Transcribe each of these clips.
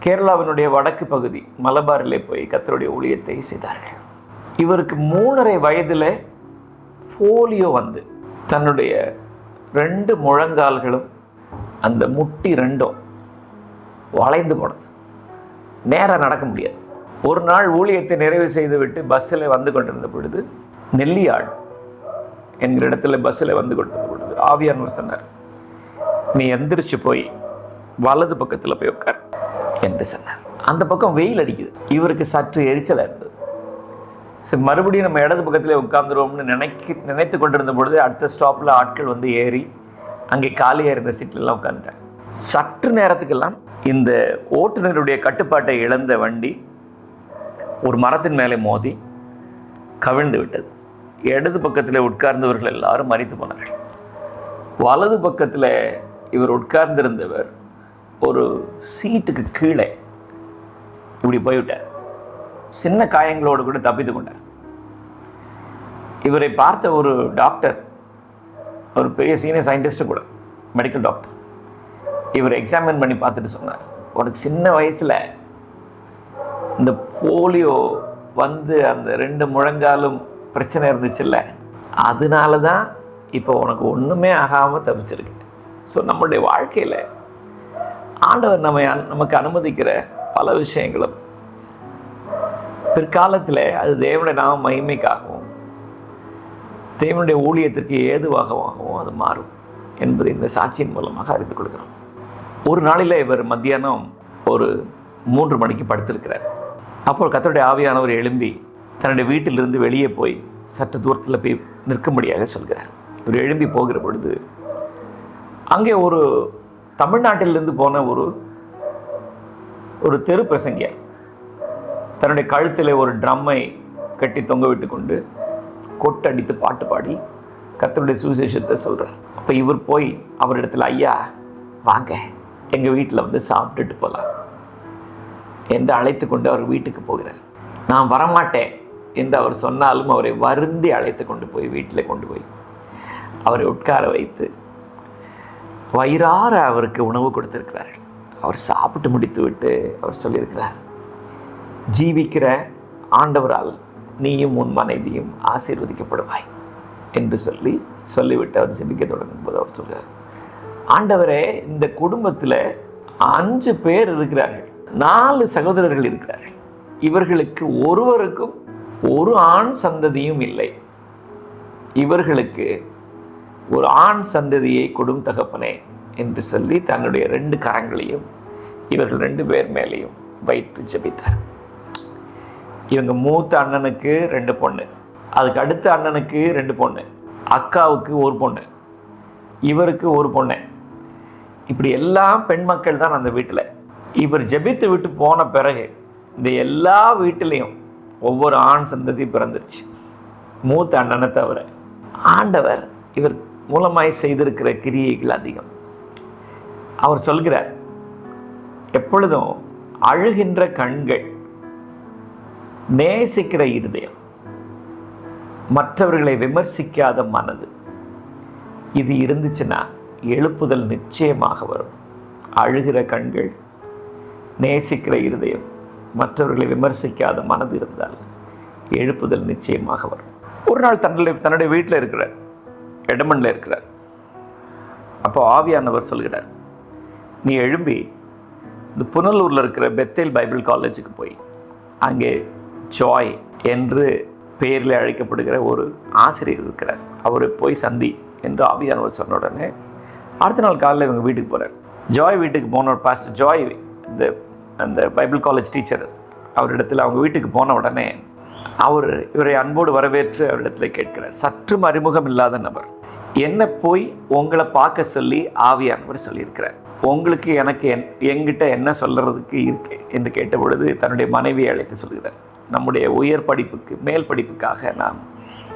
கேரளாவினுடைய வடக்கு பகுதி மலபாரிலே போய் கர்த்தருடைய ஊழியத்தை செய்தார்கள். இவருக்கு 3.5 வயதில் போலியோ வந்து தன்னுடைய 2 முழங்கால்களும் அந்த முட்டி 2ம் வளைந்து போனது. நேராக நடக்க முடியாது. ஒரு நாள் ஊழியத்தை நிறைவு செய்துவிட்டு பஸ்ஸில் வந்து கொண்டிருந்த பொழுது, நெல்லியாள் என்கிற இடத்துல பஸ்ஸில் வந்து கொண்டிருந்த பொழுது ஆவியானவர் சொன்னார், நீ எந்திரிச்சு போய் வலது பக்கத்தில் போய் உட்கார் என்று சொன்னார். அந்த பக்கம் வெயில் அடிக்குது. இவருக்கு சற்று எரிச்சலாக இருந்தது. சரி, மறுபடியும் நம்ம இடது பக்கத்திலே உட்கார்ந்துருவோம்னு நினைத்து கொண்டிருந்த பொழுது அடுத்த ஸ்டாப்பில் ஆட்கள் வந்து ஏறி அங்கே காலியாக இருந்த சீட்லெல்லாம் உட்காந்துட்டாங்க. சற்று நேரத்துக்கெல்லாம் இந்த ஓட்டுநருடைய கட்டுப்பாட்டை இழந்த வண்டி ஒரு மரத்தின் மேலே மோதி கவிழ்ந்து விட்டது. இடது பக்கத்தில் உட்கார்ந்தவர்கள் எல்லாரும் மரித்து போனார்கள். வலது பக்கத்தில் இவர் உட்கார்ந்திருந்தவர் ஒரு சீட்டுக்கு கீழே இப்படி போய்விட்டார். சின்ன காயங்களோடு கூட தப்பித்து கொண்டார். இவரை பார்த்த ஒரு டாக்டர், ஒரு பெரிய சீனியர் சயின்டிஸ்ட் கூட, மெடிக்கல் டாக்டர், இவரை எக்ஸாமின் பண்ணி பார்த்துட்டு சொன்னார், உனக்கு சின்ன வயசில் இந்த போலியோ வந்து அந்த 2 முழங்காலும் பிரச்சனை இருந்துச்சுல்ல, அதனால தான் இப்போ உனக்கு ஒன்றுமே ஆகாமல் தப்பிச்சிருக்கு. ஸோ நம்மளுடைய வாழ்க்கையில் ஆண்டவர் நமக்கு அனுமதிக்கிற பல விஷயங்களும் பிற்காலத்தில் அது தேவனுடைய நாம மகிமைக்காகவும் தேவனுடைய ஊழியத்திற்கு ஏதுவாகவும் அது மாறும் என்பது இந்த சாட்சியின் மூலமாக அறிந்து கொடுக்கிறோம். ஒரு நாளில் இவர் மத்தியானம் ஒரு 3 மணிக்கு படுத்திருக்கிறார். அப்போ கர்த்தருடைய ஆவியானவர் எழும்பி தன்னுடைய வீட்டிலிருந்து வெளியே போய் சற்று தூரத்தில் போய் நிற்கும்படியாக சொல்கிறார். இவர் எழும்பி போகிற பொழுது அங்கே ஒரு தமிழ்நாட்டிலிருந்து போன ஒரு தெரு பிரசங்கியார் தன்னுடைய கழுத்தில் ஒரு ட்ரம்மை கட்டி தொங்க விட்டு கொண்டு கொட்டடித்து பாட்டு பாடி கர்த்தருடைய சுவிசேஷத்தை சொல்கிறார். அப்போ இவர் போய் அவரிடத்தில், ஐயா வாங்க எங்கள் வீட்டில் வந்து சாப்பிட்டுட்டு போகலாம் என்று அழைத்து கொண்டு அவர் வீட்டுக்கு போகிறார். நான் வரமாட்டேன் என்று அவர் சொன்னாலும் அவரை வருந்தி அழைத்து கொண்டு போய் வீட்டில் கொண்டு போய் அவரை உட்கார வைத்து வயிறார அவருக்கு உணவு கொடுத்திருக்கிறார்கள். அவர் சாப்பிட்டு முடித்து விட்டு அவர் சொல்லியிருக்கிறார், ஜீவிக்கிற ஆண்டவரால் நீயும் உன் மனைவியும் ஆசீர்வதிக்கப்படுவாய் என்று சொல்லிவிட்டு அவர் ஜெபிக்க தொடங்கும் போது அவர் சொல்கிறார், ஆண்டவரே, இந்த குடும்பத்தில் 5 பேர் இருக்கிறார்கள், 4 சகோதரர்கள் இருக்கிறார்கள், இவர்களுக்கு ஒருவருக்கும் ஒரு ஆண் சந்ததியும் இல்லை, இவர்களுக்கு ஒரு ஆண் சந்ததியை கொடும் தகப்பனே என்று சொல்லி தன்னுடைய 2 கரங்களையும் இவர்கள் 2 பேர் மேலேயும் வைத்து ஜெபித்தார். இவங்க மூத்த அண்ணனுக்கு 2 பொண்ணு, அதுக்கு அடுத்த அண்ணனுக்கு 2 பொண்ணு, அக்காவுக்கு 1 பொண்ணு, இவருக்கு 1 பொண்ணு, இப்படி எல்லாம் பெண் மக்கள் தான் அந்த வீட்டில். இவர் ஜெபித்து விட்டு போன பிறகு இந்த எல்லா வீட்டிலையும் ஒவ்வொரு ஆண் சந்ததி பிறந்துருச்சு, மூத்த அண்ணனை தவிர. ஆண்டவர் இவர் மூலமாய் செய்திருக்கிற கிரியைகள் அதிகம். அவர் சொல்கிறார், எப்பொழுதும் அழுகின்ற கண்கள், நேசிக்கிற இருதயம், மற்றவர்களை விமர்சிக்காத மனது, இது இருந்துச்சுன்னா எழுப்புதல் நிச்சயமாக வரும். அழுகிற கண்கள், நேசிக்கிற இருதயம், மற்றவர்களை விமர்சிக்காத மனது இருந்தால் எழுப்புதல் நிச்சயமாக வரும். ஒரு நாள் தன்னுடைய வீட்டில் இருக்கிறார், எடமண்டில் இருக்கிறார். அப்போ ஆவியானவர் சொல்கிறார், நீ எழும்பி இந்த புனலூரில் இருக்கிற பெத்தேல் பைபிள் காலேஜுக்கு போய் அங்கே ஜாய் என்று பெயரில் அழைக்கப்படுகிற ஒரு ஆசிரியர் இருக்கிறார், அவரை போய் சந்தி என்று ஆவியானவர் சொன்ன உடனே அடுத்த நாள் காலையில் இவங்க வீட்டுக்கு போகிறார். ஜாய் வீட்டுக்கு போன பாஸ்டர் ஜாய் அந்த பைபிள் காலேஜ் டீச்சர் அவரிடத்தில் அவங்க வீட்டுக்கு போன உடனே அவர் இவரை அன்போடு வரவேற்று அவரிடத்தில் கேட்கிறார். சற்றும் அறிமுகம் இல்லாத நபர், என்ன போய் உங்களை பார்க்க சொல்லி ஆவியானவர் சொல்லியிருக்கிறார், உங்களுக்கு எனக்கு என்கிட்ட என்ன சொல்கிறதுக்கு இருக்கு என்று கேட்ட பொழுது தன்னுடைய மனைவியை அழைத்து சொல்கிறார், நம்முடைய உயர் படிப்புக்கு மேல் படிப்புக்காக நாம்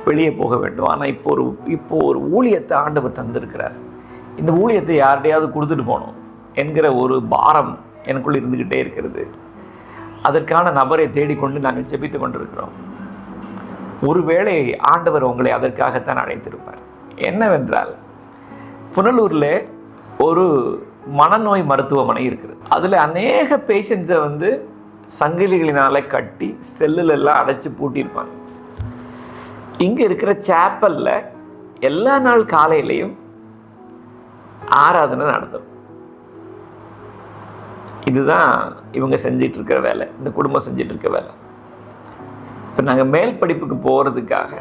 வெளியே போக வேண்டும், ஆனால் இப்போ ஒரு ஊழியத்தை ஆண்டவர் தந்திருக்கிறார், இந்த ஊழியத்தை யார்கிட்டையாவது கொடுத்துட்டு போகணும் என்கிற ஒரு பாரம் எனக்குள் இருந்துக்கிட்டே இருக்கிறது, அதற்கான நபரை தேடிக்கொண்டு நாங்கள் ஜெபித்து கொண்டிருக்கிறோம், ஒருவேளை ஆண்டவர் உங்களை அதற்காகத்தான் அழைத்திருப்பார். என்னவென்றால் புனலூரில் ஒரு மனநோய் மருத்துவமனை இருக்குது. அதில் அநேக பேஷண்ட்ஸை வந்து சங்கிலிகளினால கட்டி செல்லுல எல்லாம் அடைச்சி பூட்டியிருப்பாங்க. இங்கே இருக்கிற சேப்பலில் எல்லா நாள் காலையிலையும் ஆராதனை நடத்தும். இதுதான் இவங்க செஞ்சிட்டு இருக்கிற வேலை, இந்த குடும்பம் செஞ்சிட்டு இருக்க வேலை. இப்போ நாங்கள் மேல் படிப்புக்கு போகிறதுக்காக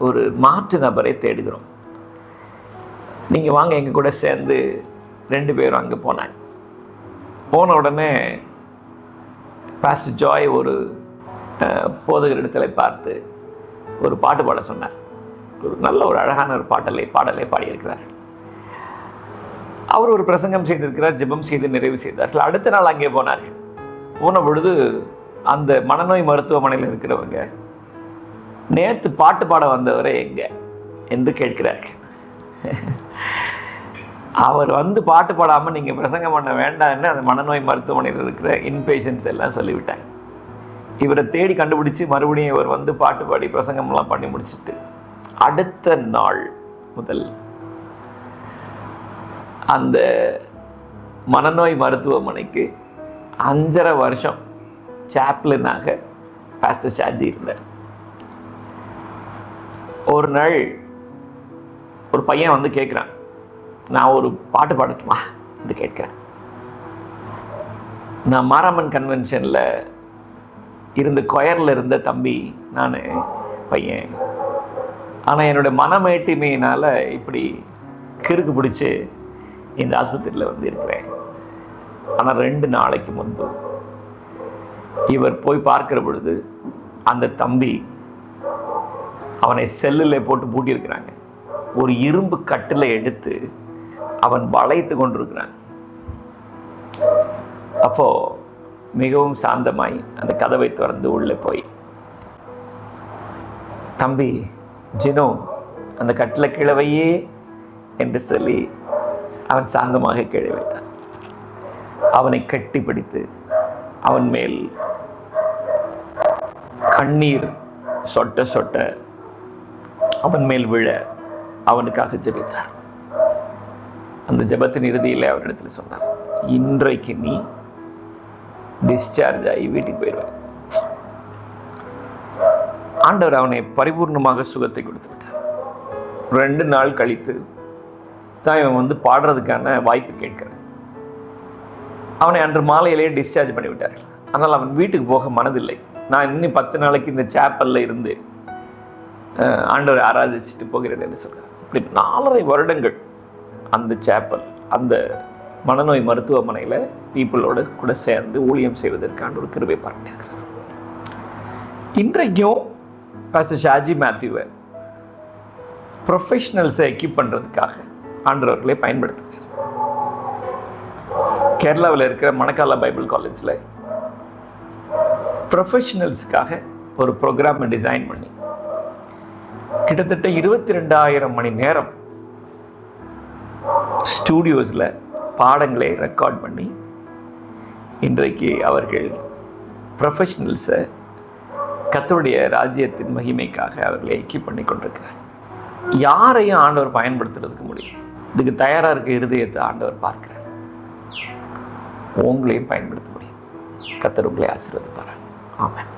ஒரு மாற்று நபரை தேடுகிறோம். நீங்கள் வாங்க எங்கள் கூட சேர்ந்து 2 பேரும் அங்கே போனாங்க. போன உடனே பாஸ்டர் ஜாய் ஒரு போதகர் இடத்துல பார்த்து ஒரு பாட்டு பாட சொன்னார். ஒரு நல்ல ஒரு அழகான ஒரு பாடலை பாடியிருக்கிறார். அவர் ஒரு பிரசங்கம் செய்திருக்கிறார், ஜெபம் செய்து நிறைவு செய்தார்கள். அடுத்த நாள் அங்கே போனார்கள். போன பொழுது அந்த மனநோய் மருத்துவமனையில் இருக்கிறவங்க, நேற்று பாட்டு பாட வந்தவரை எங்க என்று கேட்கிறார்கள். அவர் வந்து பாட்டு பாடாமல் நீங்கள் பிரசங்கம் பண்ண வேண்டாம்னு அந்த மனநோய் மருத்துவமனையில் இருக்கிற இன்பேஷன்ஸ் எல்லாம் சொல்லிவிட்டாங்க. இவரை தேடி கண்டுபிடிச்சி மறுபடியும் இவர் வந்து பாட்டு பாடி பிரசங்கம்லாம் பண்ணி முடிச்சுட்டு அடுத்த நாள் முதல் அந்த மனநோய் மருத்துவமனைக்கு 5.5 வருஷம் சாப்ளினாக பாஸ்டர் ஷாஜி இருந்தார். ஒரு நாள் ஒரு பையன் வந்து கேட்குறான், நான் ஒரு பாட்டு பாடட்டுமா என்று கேட்கிறேன். நான் மாராமன் கன்வென்ஷனில் இருந்த கொயரில் இருந்த தம்பி நான் பையன். ஆனால் என்னோடய மனமேட்டிமையினால் இப்படி கிறுக்கு பிடிச்சி இந்த ஆஸ்பத்திரியில் வந்து இருக்கிறேன். ஆனால் 2 நாளைக்கு முன்பு இவர் போய் பார்க்கிற பொழுது அந்த தம்பி அவனை செல்லில் போட்டு பூட்டியிருக்கிறாங்க. ஒரு இரும்பு கட்டில் எடுத்து அவன் வளைத்து கொண்டிருக்கிறான். அப்போ மிகவும் சாந்தமாய் அந்த கதவை திறந்து உள்ளே போய், தம்பி ஜினோ அந்த கட்டில் கிழவையே என்று சொல்லி அவன் சாந்தமாக கீழே வைத்தான். அவனை கட்டி பிடித்து அவன் மேல் கண்ணீர் சொட்ட சொட்ட அவன் மேல் விழ அவனுக்காக ஜெபித்தார். அந்த ஜெபத்தின் இறுதியில் அவரிடத்தில் சொன்னார், இன்றைக்கு நீ டிஸ்சார்ஜ் ஆகி வீட்டுக்கு போயிடுவார். ஆண்டவர் அவனை பரிபூர்ணமாக சுகத்தை கொடுத்து விட்டார். 2 நாள் கழித்து தான் இவன் வந்து பாடுறதுக்கான வாய்ப்பு கேட்கிறான். அவனை அன்று மாலையிலேயே டிஸ்சார்ஜ் பண்ணிவிட்டார்கள். ஆனால் அவன் வீட்டுக்கு போக மனதில்லை. நான் இன்னும் 10 நாளைக்கு இந்த சேப்பலில் இருந்து ஆண்டவரை ஆராதிச்சுட்டு போகிறேன் என்று சொல்கிறார். இப்படி 4.5 வருடங்கள் அந்த சேப்பல், அந்த மனநோய் மருத்துவமனையில் பீப்புளோட கூட சேர்ந்து ஊழியம் செய்வதற்கான ஒரு கிருபை பாராட்டியிருக்கிறார். இன்றைக்கும் பாஸ்டர் ஷாஜி மேத்யூவை ப்ரொஃபஷனல்ஸை எக்யூப் பண்ணுறதுக்காக ஆண்டவர்களை பயன்படுத்துகிறார். கேரளாவில் இருக்கிற மணக்காலா பைபிள் காலேஜில் ப்ரொஃபஷனல்ஸுக்காக ஒரு ப்ரோக்ராமை டிசைன் பண்ணி கிட்டத்தட்ட 22,000 மணி நேரம் ஸ்டூடியோஸில் பாடங்களை ரெக்கார்ட் பண்ணி இன்றைக்கு அவர்கள் ப்ரொஃபஷனல்ஸை கர்த்தருடைய ராஜ்யத்தின் மகிமைக்காக அவர்களை எக்யூப் பண்ணி கொண்டிருக்கிறார். யாரையும் ஆண்டவர் பயன்படுத்துறதுக்கு முடியும். இதுக்கு தயாராக இருக்க இருதயத்தை ஆண்டவர் பார்க்கிறார். உங்களையும் பயன்படுத்த முடியும். கர்த்தர் உங்களை ஆசீர்வதிப்பார். ஆமென்.